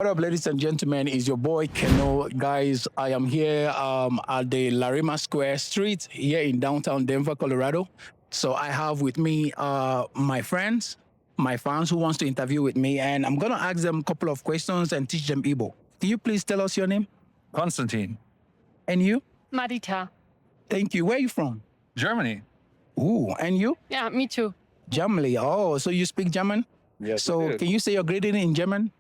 What up, ladies and gentlemen? Is your boy Keno. Guys, I am here at the Larima Square Street here in downtown Denver, Colorado. So I have with me my friends, my fans who wants to interview with me, and I'm gonna ask them a couple of questions and teach them Igbo. Can you please tell us your name? Konstantin. And you? Madita. Thank you. Where are you from? Germany. Ooh, and you? Yeah, me too. Germany. Oh, so you speak German? Yes. So can you say your greeting in German?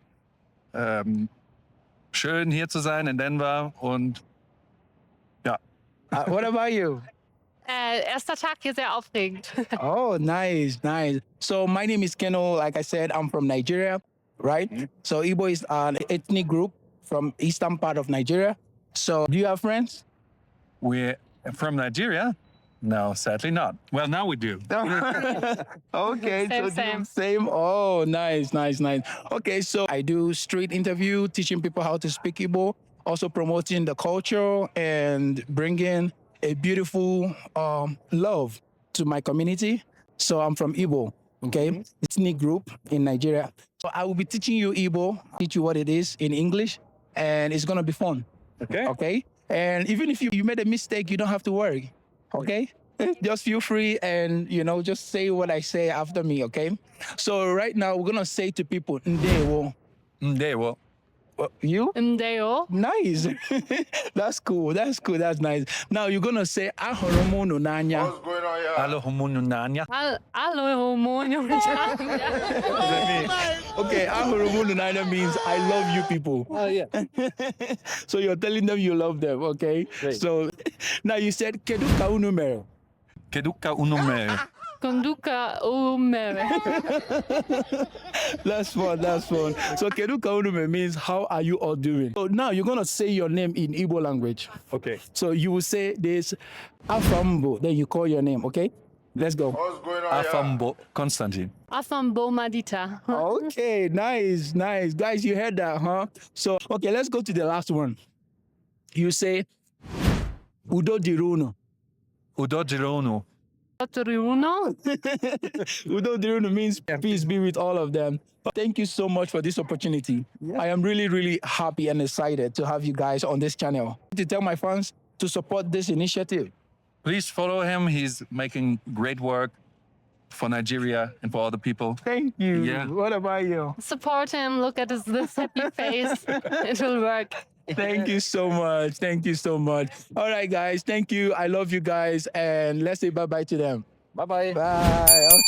Schön hier zu sein in Denver und ja. What about you? Erster Tag hier sehr aufregend. Oh, nice, nice. So my name is Keno. Like I said, I'm from Nigeria, right? So Igbo is an ethnic group from eastern part of Nigeria. So do you have friends? We're from Nigeria? No, sadly not. Well, now we do. Okay, Same. same. Oh, nice, nice, nice. Okay, so I do street interview, teaching people how to speak Igbo, also promoting the culture and bringing a beautiful love to my community. So I'm from Igbo, okay? Ethnic group in Nigeria. So I will be teaching you Igbo, teach you what it is in English, and it's gonna be fun, Okay. okay? And even if you made a mistake, you don't have to worry, okay? Just feel free and, just say what I say after me, okay? So right now, we're gonna say to people, Ndewo. Ndewo. You? Ndeo. Nice. That's cool. That's cool. That's nice. Now you're gonna say ahoromo no nanya. What's going on, y'all? Hallo Homununanya. Hallo, Hormone. Okay, ahoromo no nanya means I love you people. Oh yeah. So you're telling them you love them, okay? Great. So now you said kedu ka unu mere. Keduka unumere. Conduca umere. That's fun. That's fun. So kedu ka unu mere means how are you all doing? So now you're gonna say your name in Igbo language. Okay. So you will say this Afambo, then you call your name, okay? Let's go. What's going on, y'all? Afambo Konstantin. Afambo Madita. Okay, nice, nice. Guys, you heard that, huh? So, okay, let's go to the last one. You say, Udo Diruno. Udojirono. Uno. Udo Diruno means peace be with all of them. Thank you so much for this opportunity. I am really, really happy and excited to have you guys on this channel. To tell my fans to support this initiative. Please follow him. He's making great work for Nigeria and for other people. Thank you. Yeah. What about you? Support him. Look at this happy face. It will work. Thank you so much. Thank you so much. All right, guys. Thank you. I love you guys. And let's say bye-bye to them. Bye bye. Bye.